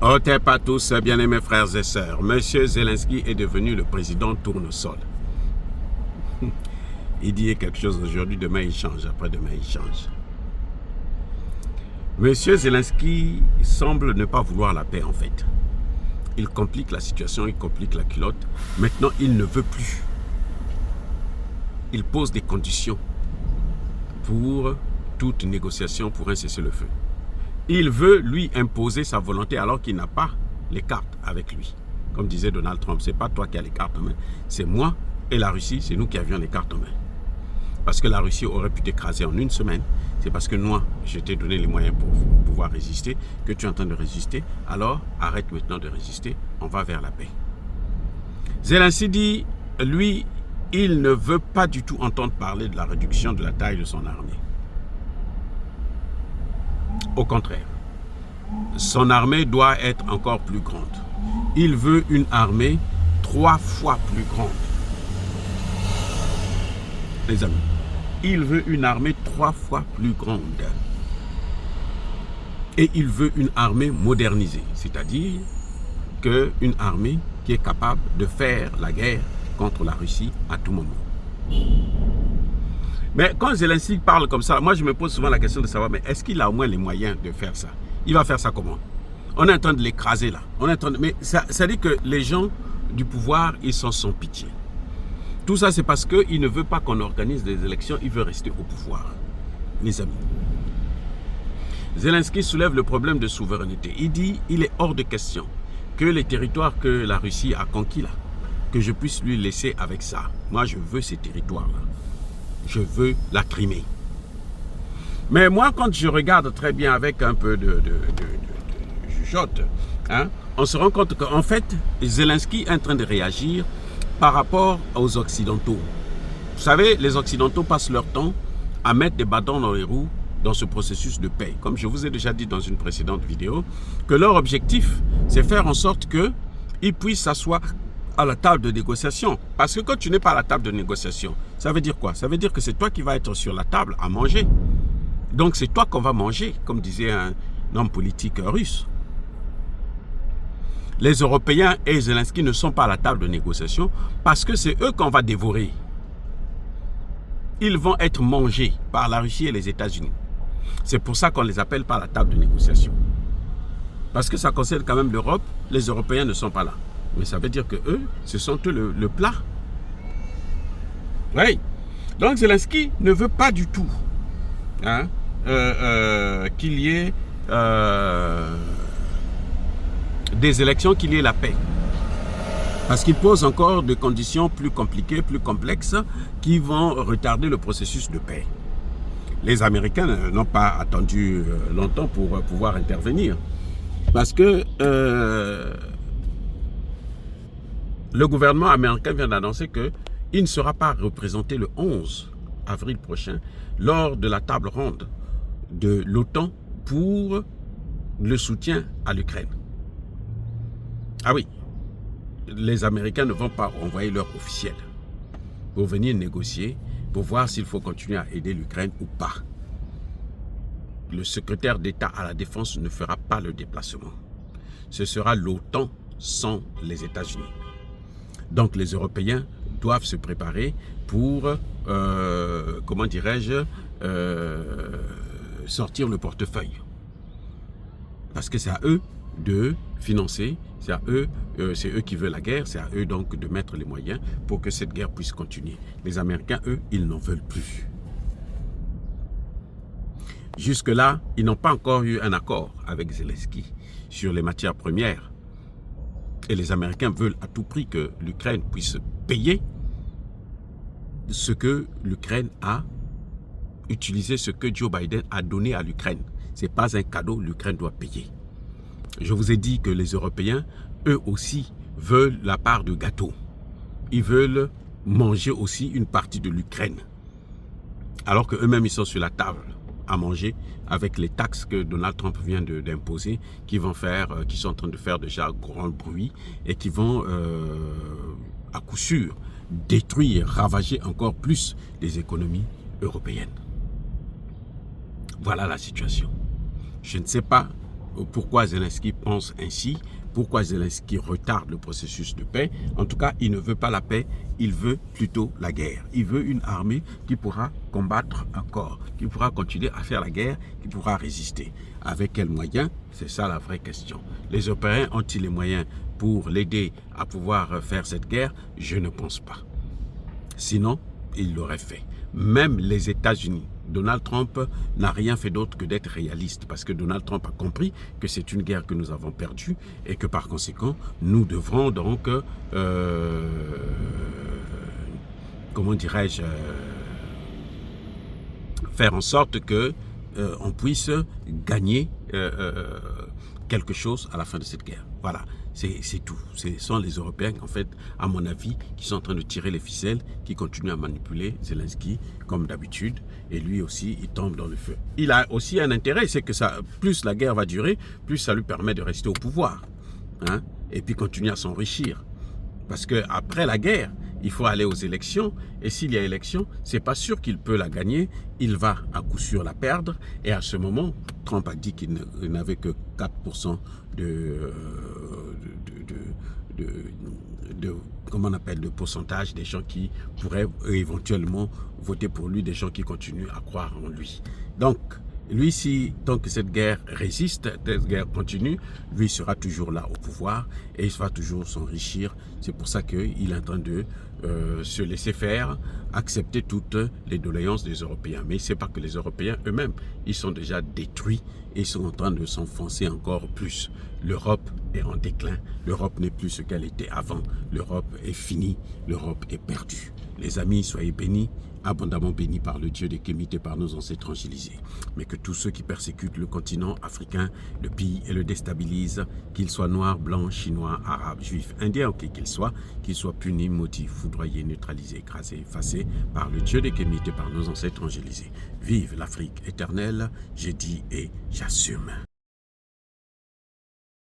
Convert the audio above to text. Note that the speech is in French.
Otep à tous, bien-aimés frères et sœurs. Monsieur Zelensky est devenu le président tournesol. Il dit quelque chose aujourd'hui, demain il change, après-demain il change. Monsieur Zelensky semble ne pas vouloir la paix en fait. Il complique la situation, il complique la culotte. Maintenant, il ne veut plus. Il pose des conditions pour toute négociation pour un cessez-le-feu. Il veut lui imposer sa volonté alors qu'il n'a pas les cartes avec lui. Comme disait Donald Trump, c'est pas toi qui as les cartes en main, c'est moi et la Russie, c'est nous qui avions les cartes en main. Parce que la Russie aurait pu t'écraser en une semaine. C'est parce que moi, je t'ai donné les moyens pour pouvoir résister, que tu es en train de résister. Alors, arrête maintenant de résister, on va vers la paix. Zelensky dit, lui, il ne veut pas du tout entendre parler de la réduction de la taille de son armée. Au contraire, son armée doit être encore plus grande. Il veut une armée 3 fois plus grande. Les amis, il veut une armée 3 fois plus grande. Et il veut une armée modernisée, c'est-à-dire une armée qui est capable de faire la guerre contre la Russie à tout moment. Mais quand Zelensky parle comme ça, moi je me pose souvent la question de savoir, mais est-ce qu'il a au moins les moyens de faire ça? Il va faire ça comment? On est en train de l'écraser là. Mais ça dit que les gens du pouvoir, ils sont sans pitié. Tout ça, c'est parce qu'il ne veut pas qu'on organise des élections, il veut rester au pouvoir. Mes amis. Zelensky soulève le problème de souveraineté. Il dit, il est hors de question que les territoires que la Russie a conquis là, que je puisse lui laisser avec ça. Moi, je veux ces territoires-là. Je veux la Crimée. Mais moi, quand je regarde très bien avec un peu de jugeote, on se rend compte qu'en fait, Zelensky est en train de réagir par rapport aux Occidentaux. Vous savez, les Occidentaux passent leur temps à mettre des bâtons dans les roues dans ce processus de paix. Comme je vous ai déjà dit dans une précédente vidéo, que leur objectif, c'est faire en sorte qu'ils puissent s'asseoir à la table de négociation. Parce que quand tu n'es pas à la table de négociation, ça veut dire quoi? Ça veut dire que c'est toi qui vas être sur la table à manger. Donc c'est toi qu'on va manger, comme disait un homme politique russe. Les Européens et Zelensky ne sont pas à la table de négociation parce que c'est eux qu'on va dévorer. Ils vont être mangés par la Russie et les États-Unis. C'est pour ça qu'on ne les appelle pas à la table de négociation. Parce que ça concerne quand même l'Europe, les Européens ne sont pas là. Mais ça veut dire que eux, ce sont eux le plat. Oui. Donc Zelensky ne veut pas du tout qu'il y ait des élections, qu'il y ait la paix. Parce qu'il pose encore des conditions plus compliquées, plus complexes, qui vont retarder le processus de paix. Les Américains n'ont pas attendu longtemps pour pouvoir intervenir. Parce que le gouvernement américain vient d'annoncer qu'il ne sera pas représenté le 11 avril prochain lors de la table ronde de l'OTAN pour le soutien à l'Ukraine. Ah oui, les Américains ne vont pas envoyer leur officiel pour venir négocier, pour voir s'il faut continuer à aider l'Ukraine ou pas. Le secrétaire d'État à la Défense ne fera pas le déplacement. Ce sera l'OTAN sans les États-Unis. Donc les Européens doivent se préparer pour, comment dirais-je, sortir le portefeuille. Parce que c'est à eux de financer, c'est eux qui veulent la guerre, c'est à eux donc de mettre les moyens pour que cette guerre puisse continuer. Les Américains, eux, ils n'en veulent plus. Jusque-là, ils n'ont pas encore eu un accord avec Zelensky sur les matières premières. Et les Américains veulent à tout prix que l'Ukraine puisse payer ce que l'Ukraine a utilisé, ce que Joe Biden a donné à l'Ukraine. Ce n'est pas un cadeau, l'Ukraine doit payer. Je vous ai dit que les Européens, eux aussi, veulent la part du gâteau. Ils veulent manger aussi une partie de l'Ukraine. Alors qu'eux-mêmes, ils sont sur la table à manger avec les taxes que Donald Trump vient d'imposer, qui sont en train de faire déjà grand bruit et qui vont, à coup sûr, détruire, ravager encore plus les économies européennes. Voilà la situation. Je ne sais pas pourquoi Zelensky pense ainsi, pourquoi Zelensky retarde le processus de paix. En tout cas, il ne veut pas la paix, il veut plutôt la guerre. Il veut une armée qui pourra combattre encore, qui pourra continuer à faire la guerre, qui pourra résister. Avec quels moyens? C'est ça la vraie question. Les Européens ont-ils les moyens pour l'aider à pouvoir faire cette guerre? Je ne pense pas. Sinon, il l'aurait fait. Même les États-Unis. Donald Trump n'a rien fait d'autre que d'être réaliste parce que Donald Trump a compris que c'est une guerre que nous avons perdue et que par conséquent, nous devrons donc, comment dirais-je, faire en sorte que on puisse gagner quelque chose à la fin de cette guerre. Voilà, c'est tout. Ce sont les Européens, en fait, à mon avis, qui sont en train de tirer les ficelles, qui continuent à manipuler Zelensky, comme d'habitude. Et lui aussi, il tombe dans le feu. Il a aussi un intérêt, c'est que ça, plus la guerre va durer, plus ça lui permet de rester au pouvoir. Hein, et puis continuer à s'enrichir. Parce qu'après la guerre, il faut aller aux élections. Et s'il y a élection, ce n'est pas sûr qu'il peut la gagner. Il va à coup sûr la perdre. Et à ce moment, Trump a dit qu'il n'avait que 4% comment on appelle, de pourcentage des gens qui pourraient éventuellement voter pour lui, des gens qui continuent à croire en lui. Donc, lui, si tant que cette guerre résiste, cette guerre continue, lui sera toujours là au pouvoir et il va toujours s'enrichir. C'est pour ça qu'il est en train de se laisser faire, accepter toutes les doléances des Européens. Mais ce n'est pas que les Européens eux-mêmes, ils sont déjà détruits et ils sont en train de s'enfoncer encore plus. L'Europe est en déclin, l'Europe n'est plus ce qu'elle était avant, l'Europe est finie, l'Europe est perdue. Les amis, soyez bénis, abondamment bénis par le Dieu des Kémites et par nos ancêtres angelisés. Mais que tous ceux qui persécutent le continent africain le pillent et le déstabilisent, qu'ils soient noirs, blancs, chinois, arabes, juifs, indiens, ou qu'ils soient punis, maudits, foudroyés, neutralisés, écrasés, effacés par le Dieu des Kémites et par nos ancêtres angélisés. Vive l'Afrique éternelle, j'ai dit et j'assume.